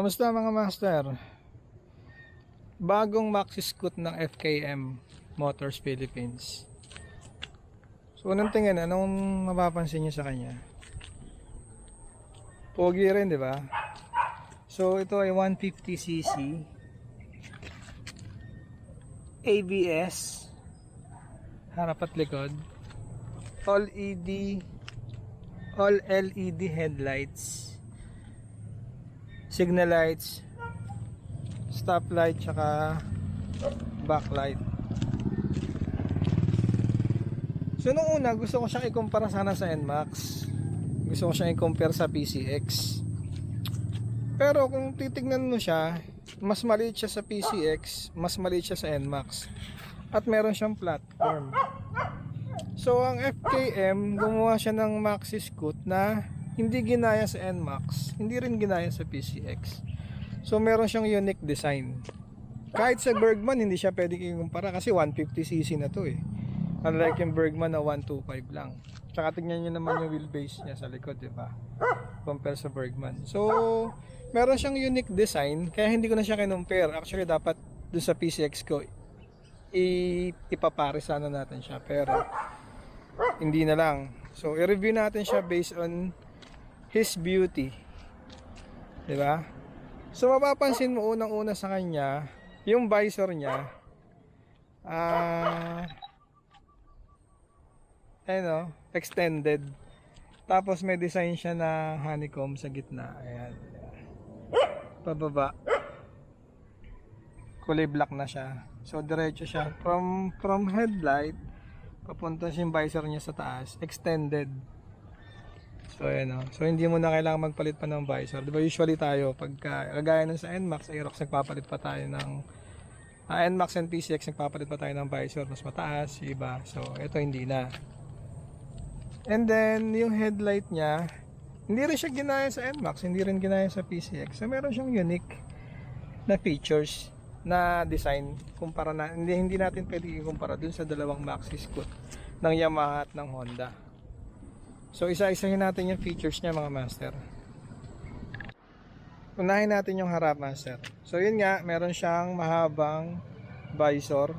Kumusta mga master? Bagong maxi scoot ng FKM Motors Philippines. So unang tingin, anong mapapansin niyo sa kanya? Pogi rin, di ba? So ito ay 150cc ABS, harap at likod, all LED headlights, signal lights, stoplight, tsaka backlight. So nung una, gusto ko siyang ikumpara sana sa NMAX. Gusto ko siyang i-compare sa PCX. Pero kung titignan mo siya, mas maliit siya sa PCX, mas maliit siya sa NMAX. At meron siyang platform. So ang FKM, gumawa siya ng maxi scoot na hindi ginaya sa NMAX, hindi rin ginaya sa PCX. So meron siyang unique design. Kahit sa Bergman, hindi siya pwedeng ikumpara kasi 150cc na to eh. Unlike yung Bergman na 125 lang. Tsaka tingnan nyo naman yung wheelbase niya sa likod, diba? Compare sa Bergman. So, meron siyang unique design, kaya hindi ko na siya kinumpare. Actually, dapat dun sa PCX ko, ipapare sana natin siya. Pero, hindi na lang. So, i-review natin siya based on his beauty. Diba? So, mapapansin mo unang-una sa kanya, yung visor niya, extended. Tapos may design siya na honeycomb sa gitna. Ayan. Pababa. Kulay black na siya. So diretso siya from headlight papunta yung visor niya sa taas, extended. So ayan o. So hindi mo na kailangan magpalit pa ng visor. Diba usually tayo pagka kagaya nun sa NMAX, Aerox, nagpapalit pa tayo ng NMAX and PCX, nagpapalit pa tayo ng visor mas mataas, iba. So ito hindi na. And then, yung headlight niya, hindi rin siya ginaya sa NMAX, hindi rin ginaya sa PCX. So, meron siyang unique na features, na design, kumpara na, hindi natin pwede ikumpara dun sa dalawang maxi scoot ng Yamaha at ng Honda. So, isa-isahin natin yung features niya mga master. Unahin natin yung harap master. So, yun nga, meron siyang mahabang visor.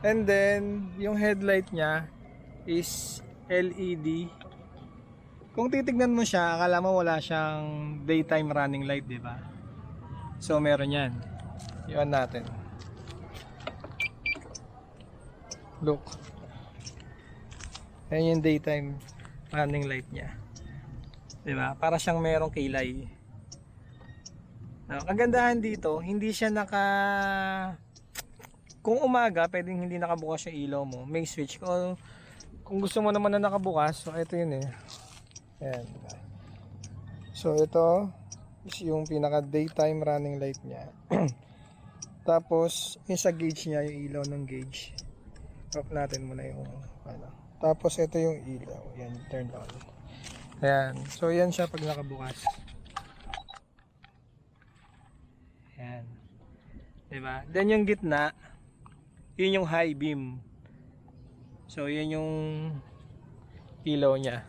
And then, yung headlight niya is LED. Kung titignan mo siya, akala mo wala siyang daytime running light, di ba? So meron 'yan. Iwan natin. Look. Ayan yung daytime running light niya. Di ba? Para siyang merong kilay. Ang kagandahan dito, hindi siya kung umaga, pwedeng hindi nakabukas yung ilaw mo. May switch. Kung gusto mo naman na nakabukas, so ito yun eh. Ayan. So ito is yung pinaka daytime running light niya. Tapos yung sa gauge niya, yung ilaw ng gauge. Off natin muna yung Tapos ito yung ilaw. Yan, turn on. Ayan. So yan siya pag nakabukas. Ayan. Diba? Then yung gitna, yun yung high beam. So yan yung ilaw niya.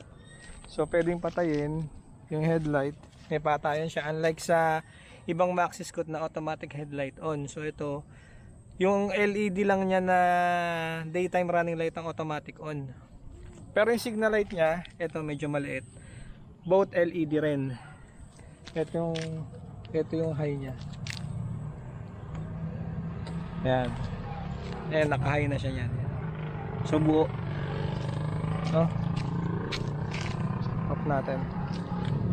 So pwedeng patayin yung headlight. May patayan siya. Unlike sa ibang maxi scoot na automatic headlight on. So ito, yung LED lang niya na daytime running light ang automatic on. Pero yung signal light niya, ito medyo maliit. Both LED rin. Ito yung high niya. Yan. Ayan, naka-high na siya yan. So buo. No? Off natin.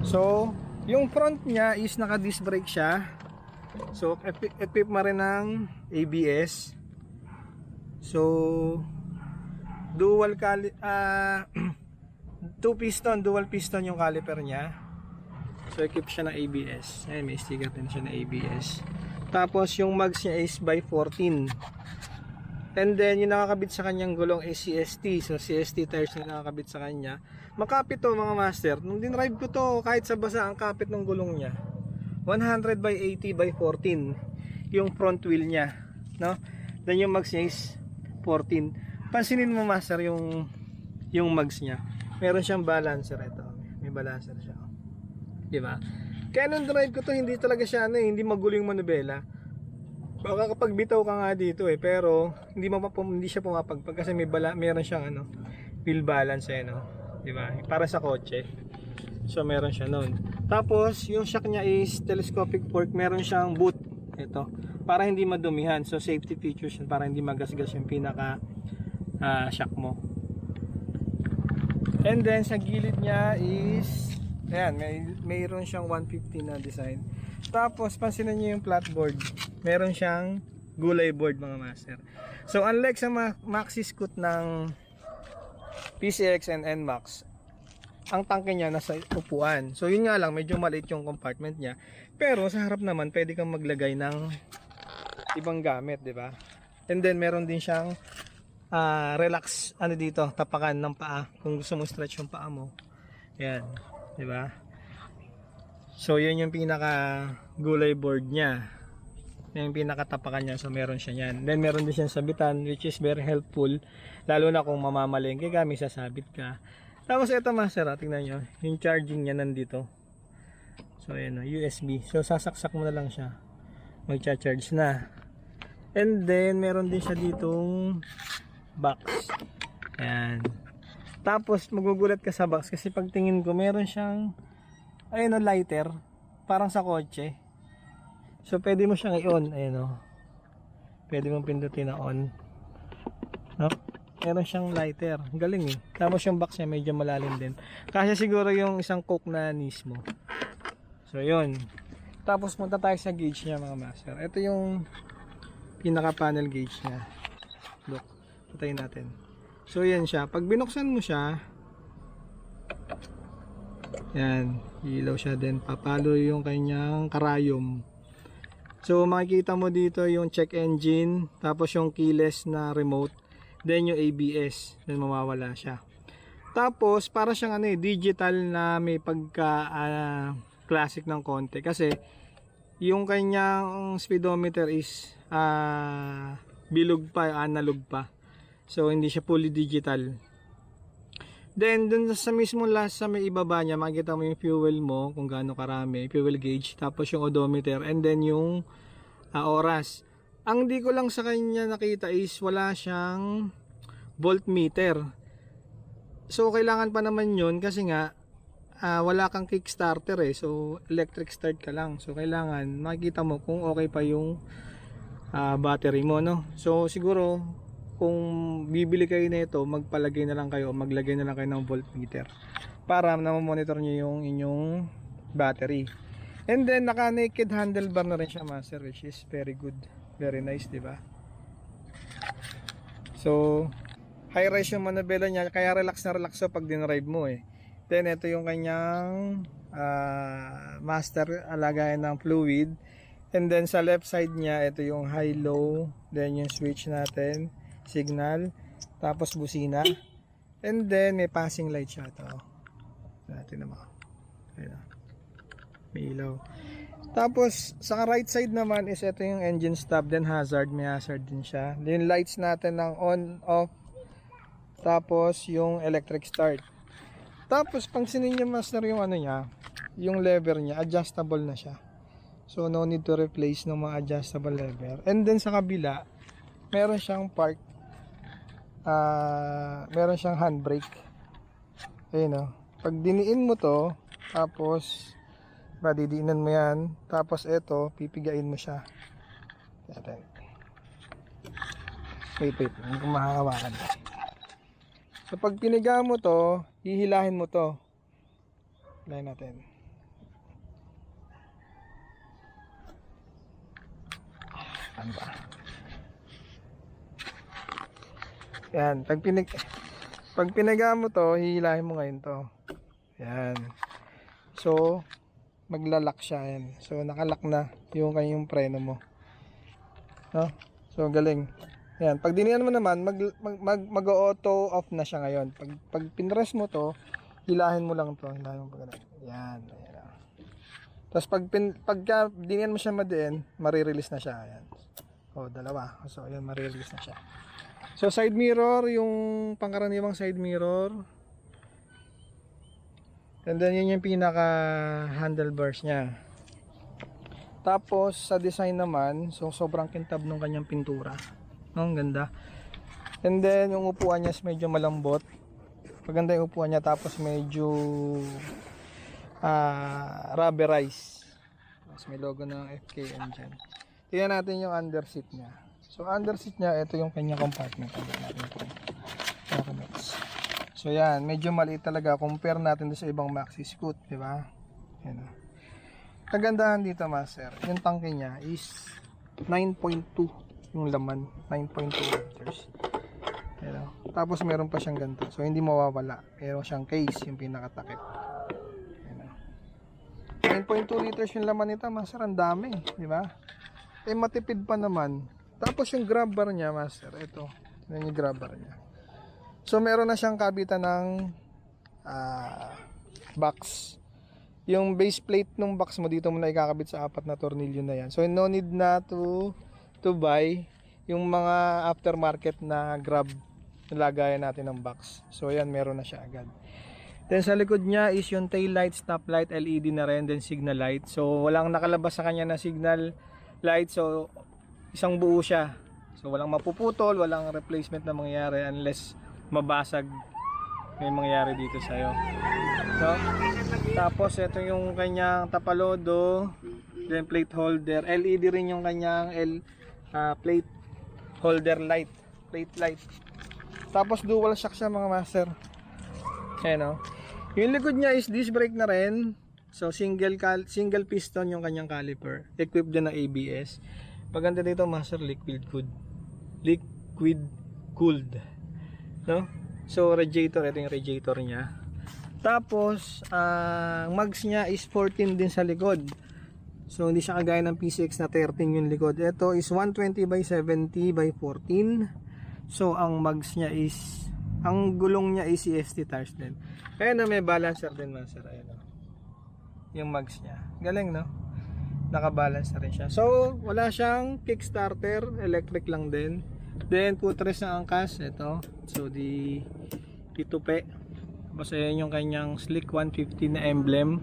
So, yung front niya is naka-disc brake siya. So, equip mo rin ng ABS. So, dual dual piston yung caliper niya. So, equip siya ng ABS. Ayan, may sticker din siya na ABS. Tapos, yung mags niya is by 14. And then, yung nakakabit sa kanyang gulong is CST. So, CST tires na nakakabit sa kanya. Makapit to mga master. Nung dinrive ko to, kahit sa basa, ang kapit ng gulong niya. 100 by 80 by 14. Yung front wheel niya. No? Then, yung mags niya is 14. Pansinin mo master yung mags niya. Meron siyang balancer ito. May balancer siya. Diba? Kaya nung drive ko to, hindi talaga siya hindi magulo yung manubela. Baka kapag bitaw ka nga dito pero hindi siya pumapagpag kasi meron siyang wheel balance di ba? Para sa kotse. So meron siya noon. Tapos yung shock niya is telescopic fork, meron siyang boot ito para hindi madumihan. So safety features yun, para hindi magasgas yung pinaka shock mo. And then sa gilid niya is ayan, mayroon siyang 150 na design. Tapos pansinin niyo yung flatboard, meron siyang gulay board mga master. So unlike sa maxi scoot ng PCX and NMAX, ang tangke niya nasa upuan. So yun nga lang, medyo maliit yung compartment niya. Pero sa harap naman pwede kang maglagay ng ibang gamit, di ba? And then meron din siyang relax dito, tapakan ng paa kung gusto mo stretch yung paa mo. Yan, di ba? So yun yung pinaka gulay board niya. Yan yung pinaka tapakan niya. So meron siya yan. Then meron din siyang sabitan, which is very helpful lalo na kung mamamalengke ka, may sasabit ka. Tapos ito master, tingnan nyo, yung charging niya nandito. So ayan USB. So sasaksak mo na lang siya, magcha-charge na. And then meron din siya ditong box. Ayan. Tapos magugulat ka sa box kasi pagtingin ko meron siyang lighter, parang sa kotse. So pwede mo siyang i-on, pwede mong pindutin na on, no? Meron siyang lighter, galing Tapos yung box niya medyo malalim din, kasi siguro yung isang coke na knees mo. So yun. Tapos punta tayo sa gauge niya mga master. Ito yung pinaka panel gauge niya. Look, patayin natin. So yan siya, pag binuksan mo siya, yan, ilaw siya din, papalo yung kanyang karayom. So makikita mo dito yung check engine, tapos yung keyless na remote, then yung ABS, then mawawala siya. Tapos para siyang digital na may pagka classic ng konti kasi yung kanyang speedometer is bilog pa, analog pa. So hindi siya fully digital. Then dun sa mismo sa may ibaba niya makikita mo yung fuel mo kung gaano karami, fuel gauge, tapos yung odometer, and then yung oras. Ang di ko lang sa kanya nakita is wala siyang voltmeter. So kailangan pa naman yun kasi nga wala kang kickstarter so electric start ka lang. So kailangan makita mo kung okay pa yung battery mo, no? So siguro kung bibili kayo nito, magpalagay na lang kayo, maglagay na lang kayo ng voltmeter para na-monitor niyo yung inyong battery. And then naka naked handlebar na rin siya master, which is very good, very nice, di ba? So high rise yung manubela niya, kaya relax na relax pag dinrive mo Then ito yung kanyang master lagayan ng fluid. And then sa left side niya, ito yung high low, then yung switch natin, signal, tapos busina. And then may passing light siya ito. Natin naman. Ayan. May ilaw. Tapos sa right side naman is ito yung engine stop, then hazard, may hazard din siya. Then lights natin ng on, off, tapos yung electric start. Tapos pansinin niyo master yung niya, yung lever niya, adjustable na siya. So no need to replace ng mga adjustable lever. And then sa kabila, meron siyang park, meron siyang handbrake. Ayun pag diniin mo to, tapos didiinan mo yan, tapos ito pipigain mo siya. Wait, hindi ko mahahawakan. So pag piniga mo to, hihilahin mo to. Hilahin natin. Ano ba? Yan, pag piniga mo to, hihilahin mo ngayon to. Yan. So maglalak siya yan. So nakalak na yung kanyang preno mo. No? So galing. Yan, pag diniyan mo naman, mag-auto off na siya ngayon. Pag pinress mo to, hilahin mo lang to, hilahin mo pa ganun. Yan, ayan. Tapos pagka diniyan mo siya madiin, marirelease na siya. Ayan. Dalawa. So ayan, marirelease na siya. So side mirror, yung pangkaraniwang side mirror. And then yun yung pinaka handlebars niya. Tapos sa design naman, so sobrang kintab ng kanyang pintura. No, ang ganda. And then yung upuan niya is medyo malambot. Maganda yung upuan niya, tapos medyo rubberized. Tapos may logo ng FKM dyan. Tingnan natin yung underseat niya. So underseat niya, ito yung kanyang compartment. So yan, medyo maliit talaga compare natin sa ibang Maxi Scoot, di ba? Yan. Kagandahan dito, master, yung tangke niya is 9.2 yung laman, 9.2 liters. Yan. Tapos meron pa siyang ganito, so hindi mawawala. Meron siyang case, yung pinakatakip. Yan. 9.2 liters yung laman nito, master, ang dami, di ba? Eh matipid pa naman. Tapos yung grab bar niya, master, ito, yan yung grab bar niya. So meron na siyang kabitan ng box. Yung base plate ng box mo dito mo na ikakabit sa 4 na tornilyo na yan. So no need na to buy yung mga aftermarket na grab na lagayan natin ng box. So yan, meron na siya agad. Then sa likod niya is yung tail light, stop light, LED na rin, then signal light. So walang nakalabas sa kanya na signal light, so isang buo siya. So walang mapuputol, walang replacement na mangyayari unless mabasag may mangyari dito sa'yo. So, tapos ito yung kanyang tapalodo, then plate holder, LED rin yung kanyang plate holder light, plate light. Tapos dual shock siya mga master. Ayan o. Yung likod niya is disc brake na rin. So single piston yung kanyang caliper, equipped din na ABS. Maganda dito master, liquid cooled. No? So radiator, ito yung radiator niya. Tapos mags niya is 14 din sa likod. So hindi siya kagaya ng PCX na 13 yung likod. Ito is 120 by 70 by 14. So ang mags niya is, ang gulong niya is CST tires din. Kaya na may balancer din master. Ayan, yung mags niya. Galing no? Nakabalance na rin siya. So wala siyang kickstarter, electric lang din. Then footrest ng angkas, ito. So itupe. Tapos ayan yung kanyang Slick 150 na emblem.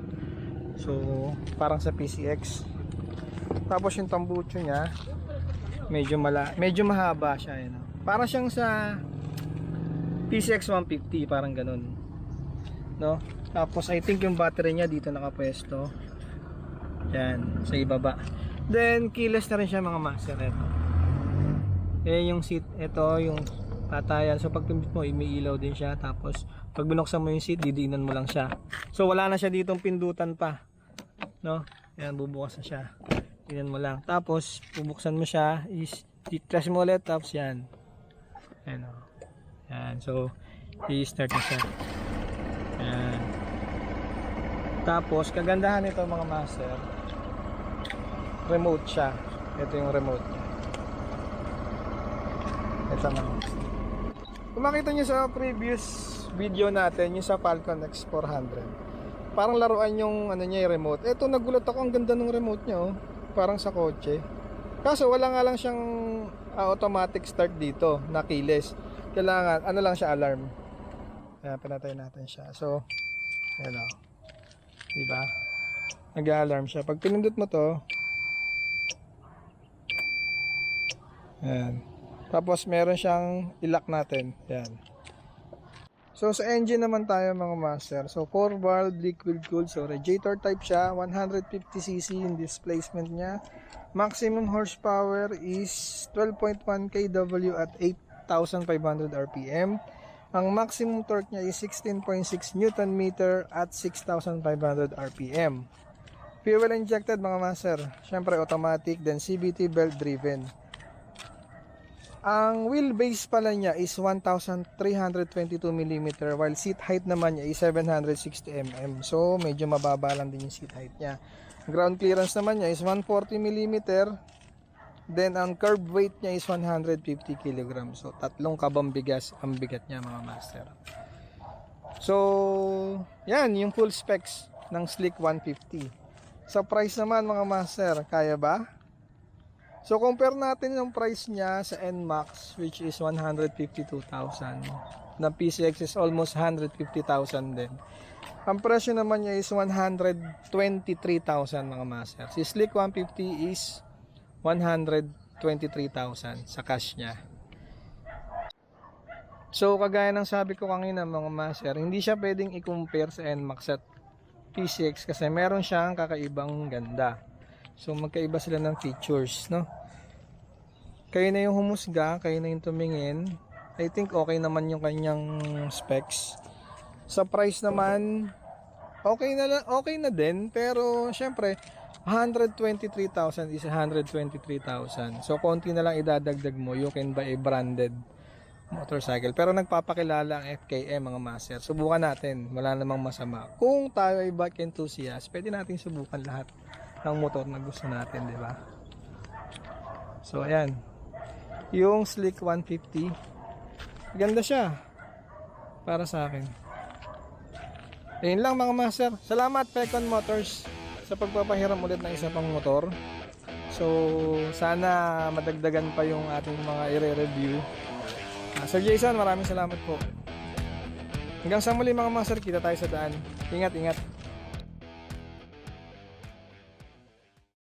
So parang sa PCX. Tapos yung tambucho niya medyo mahaba siya, you know? Parang siyang sa PCX 150, parang ganun. No? Tapos I think yung battery niya dito nakapwesto. Yan, sa ibaba. Then keyless na rin siya mga master, ito. Eh yung seat, ito yung patayan. So pag pimbit mo, may ilaw din siya. Tapos pag binuksan mo yung seat, didiinan mo lang siya. So wala na siya ditong pindutan pa. No? Yan, bubukas na siya. Dinan mo lang. Tapos bubuksan mo siya, is i-press mo ulit, tapos yan. Yan o. Yan. So i-start na siya. Yan. Tapos kagandahan nito mga master, remote siya. Ito yung remote niya. Ito na. Kung makita nyo sa previous video natin, yung sa Falcon X400, parang laruan yung ano niya, yung remote. Ito, nagulat ako, ang ganda ng remote niya, oh. Parang sa kotse. Kaso wala nga lang siyang automatic start dito na keyless. Kailangan ano lang siya, alarm. Ayan, pinatay natin siya. So ayan o, diba, nag-alarm siya. Pag pinindot mo to, ayan. Tapos meron siyang i-lock natin. Yan. So sa engine naman tayo mga master. So 4-valve liquid cooled. So radiator type siya. 150cc yung displacement niya. Maximum horsepower is 12.1 kW at 8,500 RPM. Ang maximum torque niya is 16.6 Nm at 6,500 RPM. Fuel injected mga master. Syempre automatic, then CVT belt driven. Ang wheelbase pala niya is 1,322 mm, while seat height naman niya is 760 mm. So medyo mababa lang din yung seat height niya. Ground clearance naman niya is 140 mm. Then ang curb weight niya is 150 kg. So 3 kabang bigas ang bigat niya mga master. So yan yung full specs ng Slick 150. Sa price naman mga master, kaya ba? So compare natin yung price niya sa NMAX, which is 152,000. Na PCX is almost 150,000 din. Ang presyo naman niya is 123,000 mga master. Si Slick 150 is 123,000 sa cash niya. So kagaya ng sabi ko kanina mga master, hindi siya pwedeng i-compare sa NMAX at PCX kasi meron siyang kakaibang ganda. So magkaiba sila ng features, no? Kayo na yung humusga, kayo na yung tumingin. I think okay naman yung kanyang specs. Sa price naman, okay na din, pero syempre 123,000 is 123,000. So konti na lang idadagdag mo, you can buy a branded motorcycle. Pero nagpapakilala ang FKM mga master. Subukan natin, wala namang masama. Kung tayo ay bike enthusiast, pwede natin subukan lahat ng motor na gusto natin, di ba? So ayan, yung Slick 150, ganda siya para sa akin. Ayun lang mga master. Salamat Pecon Motors sa pagpapahiram ulit ng isa pang motor. So sana madagdagan pa yung ating mga i-review. Sir Jason, maraming salamat po. Hanggang sa muli mga master, kita tayo sa daan. Ingat, ingat.